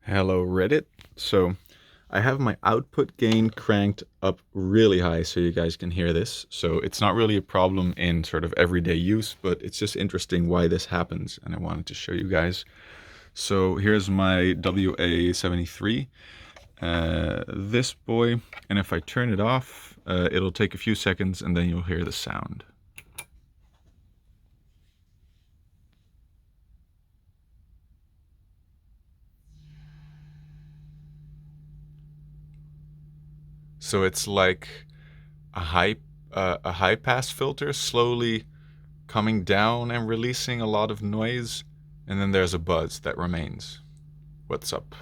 Hello Reddit. So I have my output gain cranked up really high so you guys can hear this. So it's not really a problem in sort of everyday use, but it's just interesting why this happens and I wanted to show you guys. So here's my WA73, this boy, and if I turn it off, it'll take a few seconds and then you'll hear the sound. So it's like a high pass filter slowly coming down and releasing a lot of noise, and then there's a buzz that remains. What's up?